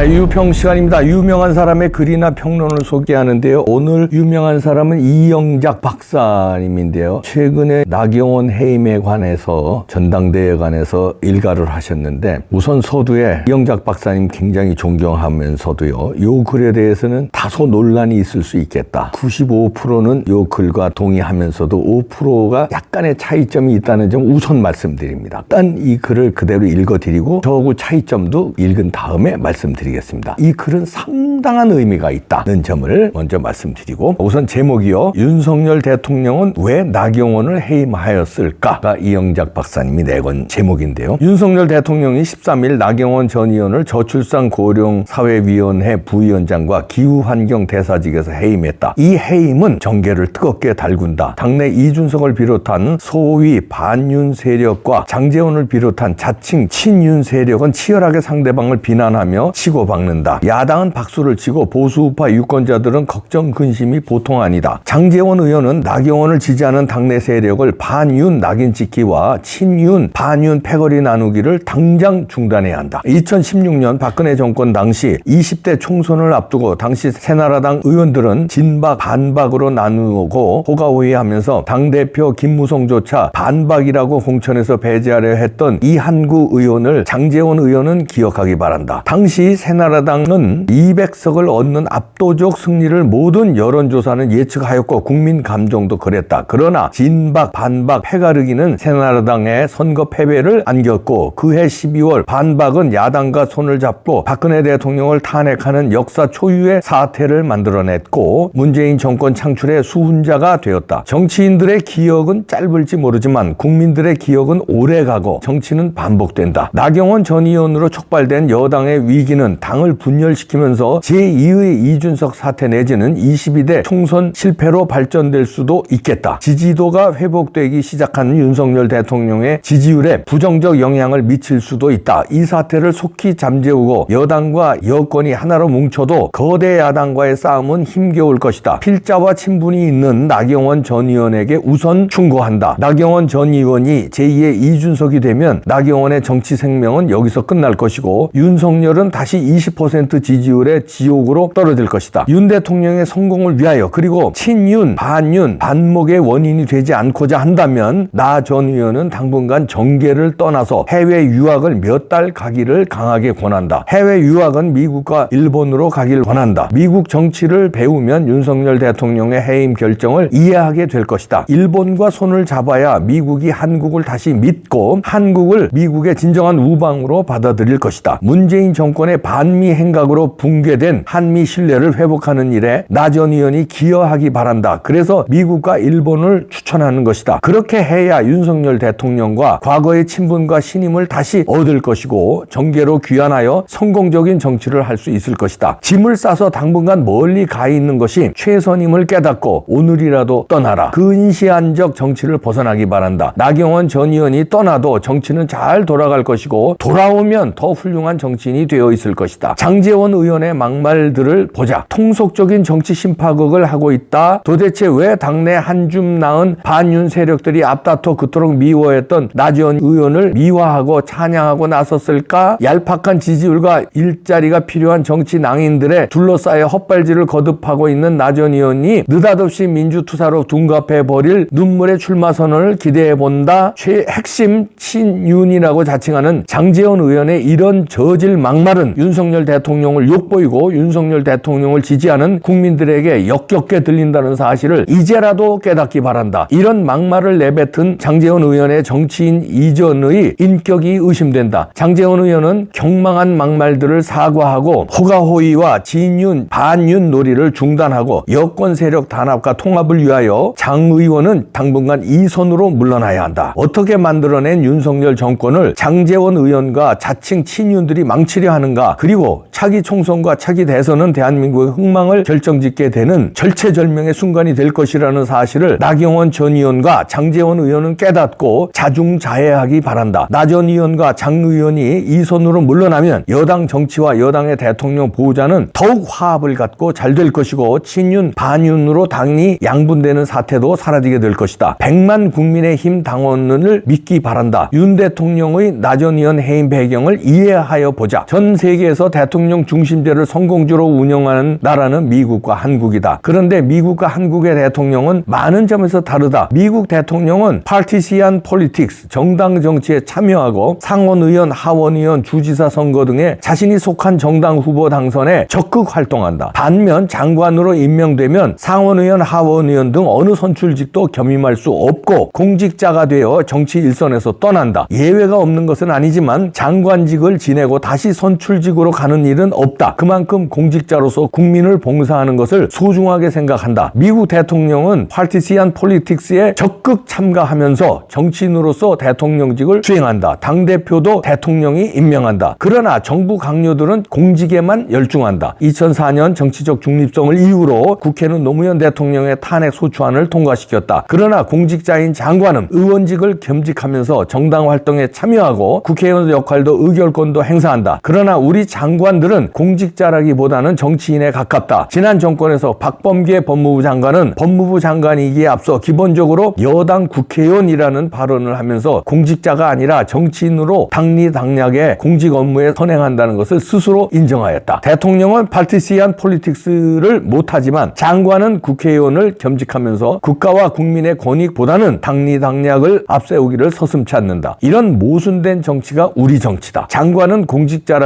유평 시간입니다. 유명한 사람의 글이나 평론을 소개하는데요. 오늘 유명한 사람은 이영작 박사님인데요. 최근에 나경원 해임에 관해서 전당대회에 관해서 일가를 하셨는데 우선 서두에 이영작 박사님 굉장히 존경하면서도요. 요 글에 대해서는 다소 논란이 있을 수 있겠다. 95%는 요 글과 동의하면서도 5%가 약간의 차이점이 있다는 점 우선 말씀드립니다. 일단 이 글을 그대로 읽어드리고 저하고 차이점도 읽은 다음에 말씀드리겠습니다. 이 글은 상당한 의미가 있다는 점을 먼저 말씀드리고 우선 제목이요. 윤석열 대통령은 왜 나경원을 해임하였을까가 이영작 박사님이 내건 제목인데요. 윤석열 대통령이 13일 나경원 전 의원을 저출산 고령 사회위원회 부위원장과 기후환경 대사직에서 해임했다. 이 해임은 정계를 뜨겁게 달군다. 당내 이준석을 비롯한 소위 반윤 세력과 장제원을 비롯한 자칭 친윤 세력은 치열하게 상대방을 비난하며 치고박는다. 야당은 박수를 치고 보수우파 유권자들은 걱정 근심이 보통 아니다. 장제원 의원은 나경원을 지지하는 당내 세력을 반윤 낙인 찍기와 친윤 반윤 패거리 나누기를 당장 중단해야 한다. 2016년 박근혜 정권 당시 20대 총선을 앞두고 당시 새나라당 의원들은 진박 반박으로 나누고 호가호위하면서 당대표 김무성조차 반박이라고 공천에서 배제하려 했던 이한구 의원을 장제원 의원은 기억하기 바란다. 당시 새나라당은 200석을 얻는 압도적 승리를 모든 여론조사는 예측하였고 국민 감정도 그랬다. 그러나 진박 반박 패가르기는 새나라당의 선거 패배를 안겼고 그해 12월 반박은 야당과 손을 잡고 박근혜 대통령을 탄핵하는 역사 초유의 사태를 만들어냈고 문재인 정권 창출의 수훈자가 되었다. 정치인들의 기억은 짧을지 모르지만 국민들의 기억은 오래가고 정치는 반복된다. 나경원 전 의원으로 촉발된 여당의 위기는 당을 분열시키면서 제2의 이준석 사태 내지는 22대 총선 실패로 발전될 수도 있겠다. 지지도가 회복되기 시작한 윤석열 대통령의 지지율에 부정적 영향을 미칠 수도 있다. 이 사태를 속히 잠재우고 여당과 여권이 하나로 뭉쳐도 거대 야당과의 싸움은 힘겨울 것이다. 필자와 친분이 있는 나경원 전 의원에게 우선 충고한다. 나경원 전 의원이 제2의 이준석이 되면 나경원의 정치 생명은 여기서 끝날 것이고 윤석열은 다시 20% 지지율의 지옥으로 떨어질 것이다. 윤 대통령의 성공을 위하여 그리고 친윤, 반윤, 반목의 원인이 되지 않고자 한다면 나 전 의원은 당분간 정계를 떠나서 해외 유학을 몇 달 가기를 강하게 권한다. 해외 유학은 미국과 일본으로 가길 권한다. 미국 정치를 배우면 윤석열 대통령의 해임 결정을 이해하게 될 것이다. 일본과 손을 잡아야 미국이 한국을 다시 믿고 한국을 미국의 진정한 우방으로 받아들일 것이다. 문재인 정권의 반미 행각으로 붕괴된 한미 신뢰를 회복하는 일에 나 전 의원이 기여하기 바란다. 그래서 미국과 일본을 추천하는 것이다. 그렇게 해야 윤석열 대통령과 과거의 친분과 신임을 다시 얻을 것이고 정계로 귀환하여 성공적인 정치를 할 수 있을 것이다. 짐을 싸서 당분간 멀리 가 있는 것이 최선임을 깨닫고 오늘이라도 떠나라. 근시안적 정치를 벗어나기 바란다. 나경원 전 의원이 떠나도 정치는 잘 돌아갈 것이고 돌아오면 더 훌륭한 정치인이 되어 있을 것이다. 장제원 의원의 막말들을 보자. 통속적인 정치 심파극을 하고 있다. 도대체 왜 당내 한 줌 나은 반윤 세력들이 앞다퉈 그토록 미워했던 나 전 의원을 미화하고 찬양하고 나섰을까? 얄팍한 지지율과 일자리가 필요한 정치 낭인들의 둘러싸여 헛발질을 거듭하고 있는 나 전 의원이 느닷없이 민주투사로 둔갑해버릴 눈물의 출마 선언을 기대해본다. 핵심 친윤이라고 자칭하는 장제원 의원의 이런 저질 막말은 윤석열 대통령을 욕보이고 윤석열 대통령을 지지하는 국민들에게 역겹게 들린다는 사실을 이제라도 깨닫기 바란다. 이런 막말을 내뱉은 장제원 의원의 정치인 이전의 인격이 의심된다. 장제원 의원은 경망한 막말들을 사과하고 호가호위와 진윤, 반윤 놀이를 중단하고 여권 세력 단합과 통합을 위하여 장 의원은 당분간 이 손으로 물러나야 한다. 어떻게 만들어낸 윤석열 정권을 장제원 의원과 자칭 친윤들이 망치려 하는가? 그리고 차기 총선과 차기 대선은 대한민국의 흥망을 결정짓게 되는 절체절명의 순간이 될 것이라는 사실을 나경원 전 의원과 장제원 의원은 깨닫고 자중자애하기 바란다. 나 전 의원과 장 의원이 이 손으로 물러나면 여당 정치와 여당의 대통령 보호자는 더욱 화합을 갖고 잘 될 것이고 친윤, 반윤으로 당이 양분되는 사태도 사라지게 될 것이다. 100만 국민의힘 당원을 믿기 바란다. 윤 대통령의 나 전 의원 해임 배경을 이해하여 보자. 전 세계에서 세계에서 대통령 중심제를 성공적으로 운영하는 나라는 미국과 한국이다. 그런데 미국과 한국의 대통령은 많은 점에서 다르다. 미국 대통령은 파티시안 폴리틱스, 정당 정치에 참여하고 상원의원, 하원의원, 주지사 선거 등에 자신이 속한 정당 후보 당선에 적극 활동한다. 반면 장관으로 임명되면 상원의원, 하원의원 등 어느 선출직도 겸임할 수 없고 공직자가 되어 정치 일선에서 떠난다. 예외가 없는 것은 아니지만 장관직을 지내고 다시 선출직으로 가는 일은 없다. 그만큼 공직자로서 국민을 봉사하는 것을 소중하게 생각한다. 미국 대통령은 파티시안 폴리틱스에 적극 참가하면서 정치인으로서 대통령직을 수행한다. 당대표도 대통령이 임명한다. 그러나 정부 강요들은 공직에만 열중한다. 2004년 정치적 중립성을 이유로 국회는 노무현 대통령의 탄핵 소추안을 통과시켰다. 그러나 공직자인 장관은 의원직을 겸직하면서 정당 활동에 참여하고 국회의원 역할도 의결권도 행사한다. 그러나 우리 장관들은 공직자라기보다는 정치인에 가깝다. 지난 정권에서 박범계 법무부 장관은 법무부 장관이기에 앞서 기본적으로 여당 국회의원이라는 발언을 하면서 공직자가 아니라 정치인으로 당리당략의 공직 업무에 선행한다는 것을 스스로 인정하였다. 대통령은 파티시안 폴리틱스를 못하지만 장관은 국회의원을 겸직하면서 국가와 국민의 권익보다는 당리당략을 앞세우기를 서슴지 않는다. 이런 모순된 정치가 우리 정치다. 장관은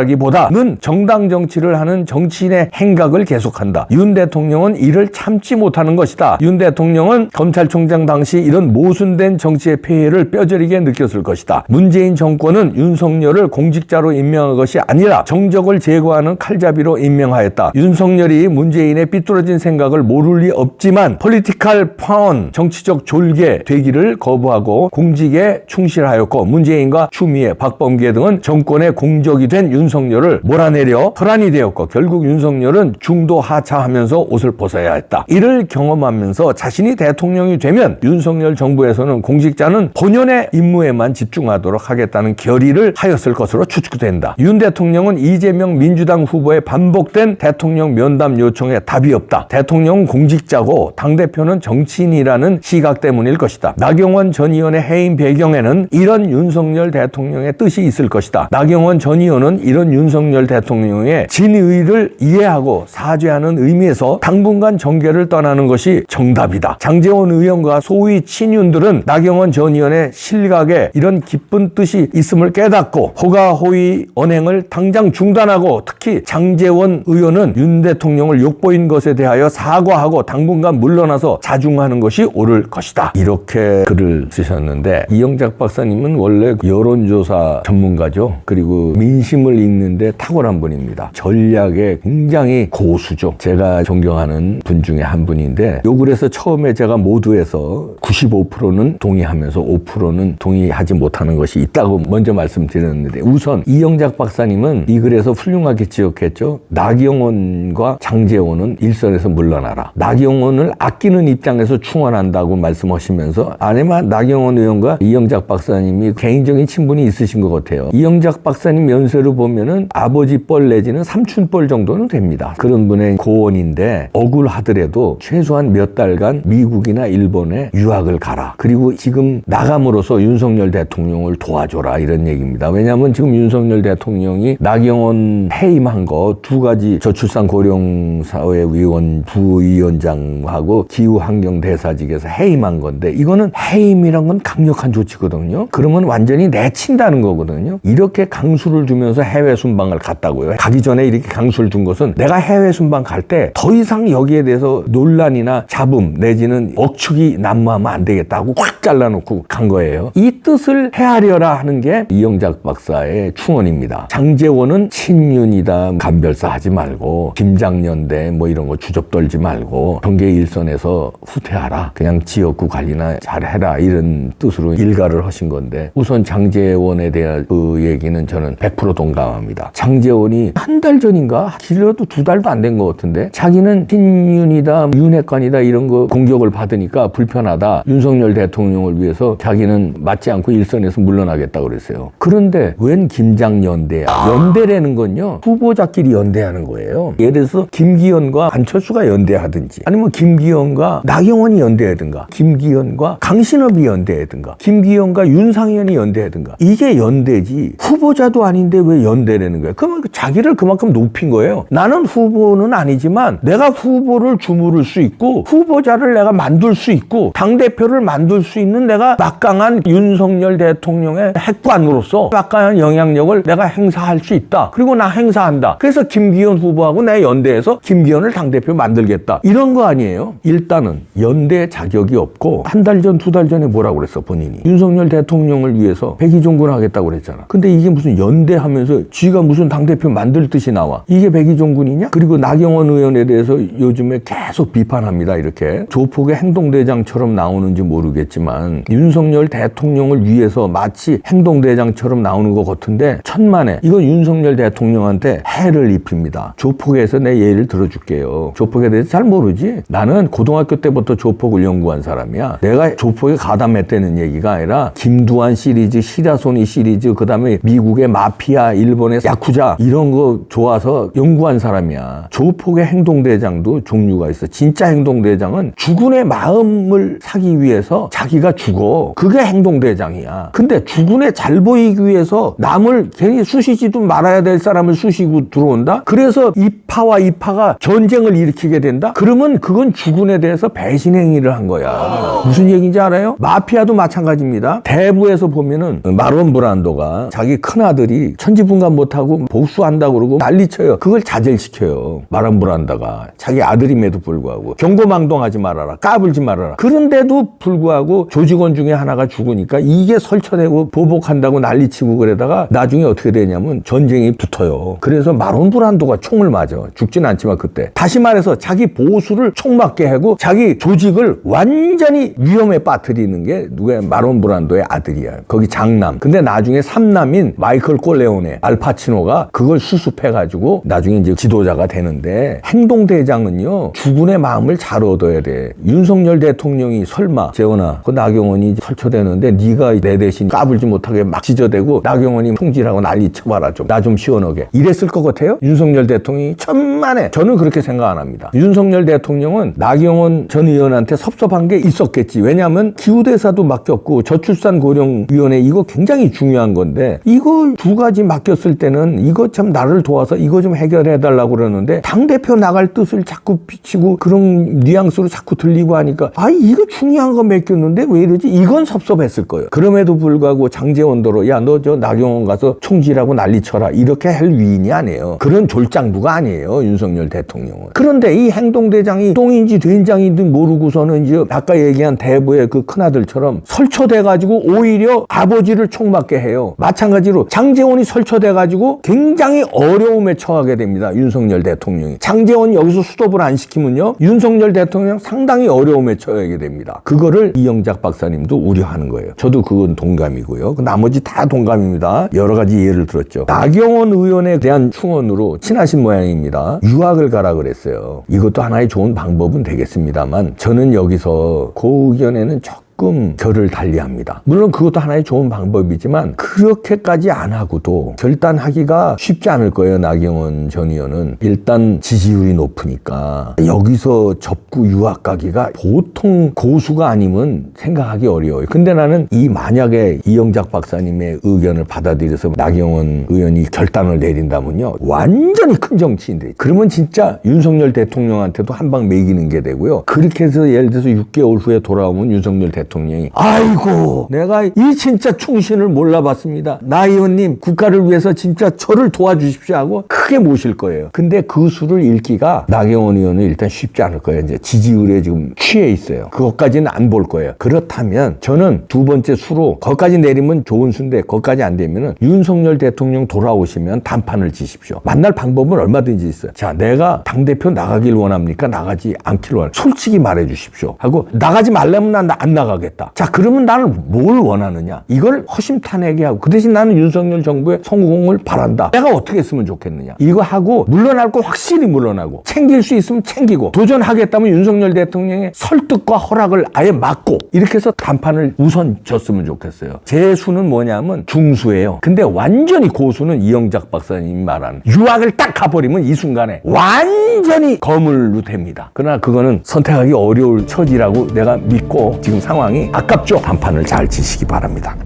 공직자라기보다는 정당 정치를 하는 정치인의 행각을 계속한다. 윤 대통령은 이를 참지 못하는 것이다. 윤 대통령은 검찰총장 당시 이런 모순된 정치의 폐해를 뼈저리게 느꼈을 것이다. 문재인 정권은 윤석열을 공직자로 임명한 것이 아니라 정적을 제거하는 칼잡이로 임명하였다. 윤석열이 문재인의 삐뚤어진 생각을 모를 리 없지만 폴리티컬 파원, 정치적 졸개 되기를 거부하고 공직에 충실하였고 문재인과 추미애, 박범계 등은 정권의 공적이 된 윤석열을 몰아내려 혈안이 되었고 결국 윤석열은 중도 하차하면서 옷을 벗어야 했다. 이를 경험하면서 자신이 대통령이 되면 윤석열 정부에서는 공직자는 본연의 임무에만 집중하도록 하겠다는 결의를 하였을 것으로 추측된다. 윤 대통령은 이재명 민주당 후보의 반복된 대통령 면담 요청에 답이 없다. 대통령은 공직자고 당대표는 정치인이라는 시각 때문일 것이다. 나경원 전 의원의 해임 배경에는 이런 윤석열 대통령의 뜻이 있을 것이다. 나경원 전 의원은 이런 윤석열 대통령의 진의를 이해하고 사죄하는 의미에서 당분간 정계를 떠나는 것이 정답이다. 장제원 의원과 소위 친윤들은 나경원 전 의원의 실각에 이런 기쁜 뜻이 있음을 깨닫고 호가호위 언행을 당장 중단하고 특히 장제원 의원은 윤 대통령을 욕보인 것에 대하여 사과하고 당분간 물러나서 자중하는 것이 옳을 것이다. 이렇게 글을 쓰셨는데 이영작 박사님은 원래 여론조사 전문가죠. 그리고 민심을 읽는데 탁월한 분입니다. 전략에 굉장히 고수죠. 제가 존경하는 분 중에 한 분인데 요 글에서 처음에 제가 모두에서 95%는 동의하면서 5%는 동의하지 못하는 것이 있다고 먼저 말씀드렸는데 우선 이영작 박사님은 이 글에서 훌륭하게 지적했죠. 나경원과 장제원은 일선에서 물러나라. 나경원을 아끼는 입장에서 충원한다고 말씀하시면서 아니면 나경원 의원과 이영작 박사님이 개인적인 친분이 있으신 것 같아요. 이영작 박사님 연세로 보면은 아버지 뻘 내지는 삼촌 뻘 정도는 됩니다. 그런 분의 고원인데 억울하더라도 최소한 몇 달간 미국이나 일본에 유학을 가라. 그리고 지금 나감으로써 윤석열 대통령을 도와줘라 이런 얘기입니다. 왜냐하면 지금 윤석열 대통령이 나경원 해임한 거 두 가지 저출산 고령사회위원 부위원장하고 기후환경대사직에서 해임한 건데 이거는 해임이란 건 강력한 조치거든요. 그러면 완전히 내친다는 거거든요. 이렇게 강수를 주면서 해외 순방을 갔다고요. 가기 전에 이렇게 강수를 준 것은 내가 해외 순방 갈 때 더 이상 여기에 대해서 논란이나 잡음 내지는 억측이 난무하면 안 되겠다고 확 잘라놓고 간 거예요. 이 뜻을 헤아려라 하는 게 이영작 박사의 충언입니다. 장제원은 친윤이다 간별사 하지 말고 김장연대 뭐 이런 거 주접 떨지 말고 정계 일선에서 후퇴하라. 그냥 지역구 관리나 잘해라 이런 뜻으로 일가를 하신 건데 우선 장제원에 대한 그 얘기는 저는 100% 동감합니다. 장제원이 한 달 전인가 길어도 2달도 안 된 것 같은데 자기는 친윤이다 윤핵관이다 이런 거 공격을 받으니까 불편하다. 윤석열 대통령을 위해서 자기는 맞지 않고 일선에서 물러나겠다고 그랬어요. 그런데 웬 김장연대야. 연대라는 건요 후보자끼리 연대하는 거예요. 예를 들어서 김기현과 안철수가 연대하든지 아니면 김기현과 나경원이 연대하든가 김기현과 강신업이 연대하든가 김기현과 윤상현이 연대하든가 이게 연대지 후보자도 아닌데 왜 연대라는 거야. 그러면 자기를 그만큼 높인 거예요. 나는 후보는 아니지만 내가 후보를 주무를 수 있고 후보자를 내가 만들 수 있고 당대표를 만들 수 있는 내가 막강한 윤석열 대통령의 핵관으로서 막강한 영향력을 내가 행사할 수 있다. 그리고 나 행사한다. 그래서 김기현 후보하고 내 연대해서 김기현을 당대표 만들겠다. 이런 거 아니에요. 일단은 연대 자격이 없고 한 달 전, 두 달 전에 뭐라고 그랬어 본인이. 윤석열 대통령을 위해서 백의종군 하겠다고 그랬잖아. 근데 이게 무슨 연대하면서 쥐가 무슨 당대표 만들 듯이 나와. 이게 백의종군이냐? 그리고 나경원 의원에 대해서 요즘에 계속 비판합니다. 이렇게 조폭의 행동대장처럼 나오는지 모르겠지만 윤석열 대통령을 위해서 마치 행동대장처럼 나오는 것 같은데 천만에 이건 윤석열 대통령한테 해를 입힙니다. 조폭에서 내 예를 들어줄게요. 조폭에 대해서 잘 모르지? 나는 고등학교 때부터 조폭을 연구한 사람이야. 내가 조폭에 가담했다는 얘기가 아니라 김두한 시리즈, 시라소니 시리즈, 그 다음에 미국의 마피아, 일본의 야쿠자 이런 거 좋아서 연구한 사람이야. 조폭의 행동대장도 종류가 있어. 진짜 행동대장은 주군의 마음을 사기 위해서 자기가 죽어. 그게 행동대장이야. 근데 주군에 잘 보이기 위해서 남을 괜히 쑤시지도 말아야 될 사람을 쑤시고 들어온다? 그래서 이파와 이파가 전쟁을 일으키게 된다? 그러면 그건 주군에 대해서 배신 행위를 한 거야. 무슨 얘기인지 알아요? 마피아도 마찬가지입니다. 대부에서 보면은 마론 브란도가 자기 큰아들이 천지분간 못하고 복수한다고 그러고 난리쳐요. 그걸 자제시켜요. 마론 브란다가 자기 아들임에도 불구하고 경고망동하지 말아라. 까불지 말아라. 그런데도 불구하고 조직원 중에 하나가 죽으니까 이게 설쳐내고 보복한다고 난리치고 그러다가 나중에 어떻게 되냐면 전쟁이 붙어요. 그래서 마론 브란도가 총을 맞아. 죽진 않지만 그때. 다시 말해서 자기 보수를 총 맞게 하고 자기 조직을 완전히 위험에 빠뜨리는 게 누구야? 마론 브란도의 아들이야. 거기 장남. 근데 나중에 삼남인 마이클 콜레오네, 알파치노가 그걸 수습해가지고 나중에 이제 지도자가 되는데 행동대장은요 주군의 마음을 잘 얻어야 돼. 윤석열 대통령이 설마 재원아 그 나경원이 설쳐되는데 네가 내 대신 까불지 못하게 막 지저대고 나경원이 총질하고 난리 쳐봐라 좀. 나 좀 시원하게. 이랬을 것 같아요? 윤석열 대통령이 천만에. 저는 그렇게 생각 안 합니다. 윤석열 대통령은 나경원 전 의원한테 섭섭한 게 있었겠지. 왜냐하면 기후대사도 맡겼고 저출산고령위원회 이거 굉장히 중요한 건데 이거 두 가지 맡겼을 때는 이거 참 나를 도와서 이거 좀 해결해달라고 그러는데 당대표 나갈 뜻을 자꾸 비치고 그런 뉘앙스로 자꾸 들리고 하니까 아 이거 중요한 거 맡겼는데 왜 이러지? 이건 섭섭했을 거예요. 그럼에도 불구하고 장제원도로 야 너 저 나경원 가서 총질하고 난리쳐라 이렇게 할 위인이 아니에요. 그런 졸장부가 아니에요. 윤석열 대통령은. 그런데 이 행동대장이 똥인지 된장인지 모르고서는 이제 아까 얘기한 대부의 그 큰아들처럼 설쳐돼가지고 오히려 아버지를 총맞게 해요. 마찬가지로 장제원이 설쳐돼가지고 굉장히 어려움에 처하게 됩니다. 윤석열 대통령이. 장제원 여기서 스톱을 안 시키면요. 윤석열 대통령 상당히 어려움에 처하게 됩니다. 그거를 이영작 박사님도 우려하는 거예요. 저도 그건 동감이고요. 나머지 다 동감입니다. 여러 가지 예를 들었죠. 나경원 의원에 대한 충언으로 친하신 모양입니다. 유학을 가라 그랬어요. 이것도 하나의 좋은 방법은 되겠습니다만 저는 여기서 그 의견에는 조금 결을 달리합니다. 물론 그것도 하나의 좋은 방법이지만 그렇게까지 안 하고도 결단하기가 쉽지 않을 거예요. 나경원 전 의원은 일단 지지율이 높으니까 여기서 접고 유학 가기가 보통 고수가 아니면 생각하기 어려워요. 근데 나는 이 만약에 이영작 박사님의 의견을 받아들여서 나경원 의원이 결단을 내린다면요. 완전히 큰 정치인데 그러면 진짜 윤석열 대통령한테도 한 방 매기는 게 되고요. 그렇게 해서 예를 들어서 6개월 후에 돌아오면 윤석열 대통령이 아이고 내가 이 진짜 충신을 몰라봤습니다. 나 의원님 국가를 위해서 진짜 저를 도와주십시오 하고 크게 모실 거예요. 근데 그 수를 읽기가 나경원 의원은 일단 쉽지 않을 거예요. 이제 지지율에 지금 취해 있어요. 그것까지는 안 볼 거예요. 그렇다면 저는 두 번째 수로 거기까지 내리면 좋은 수인데 거기까지 안 되면은 윤석열 대통령 돌아오시면 단판을 지십시오. 만날 방법은 얼마든지 있어요. 자, 내가 당대표 나가길 원합니까? 나가지 않길 원합니까? 솔직히 말해 주십시오. 하고 나가지 말라면 난 안 나가겠다. 자, 그러면 나는 뭘 원하느냐? 이걸 허심탄회하게 하고 그 대신 나는 윤석열 정부의 성공을 바란다. 내가 어떻게 했으면 좋겠느냐? 이거 하고 물러날 거 확실히 물러나고 챙길 수 있으면 챙기고 도전하겠다면 윤석열 대통령의 설득과 허락을 아예 막고 이렇게 해서 단판을 우선 졌으면 좋겠어요. 제 수는 뭐냐면 중수예요. 근데 완전히 고수는 이영작 박사님이 말하는 유학을 딱 가버리면 이 순간에 완전히 거물로 됩니다. 그러나 그거는 선택하기 어려울 처지라고 내가 믿고 지금 상황이 아깝죠. 단판을 잘 치시기 바랍니다.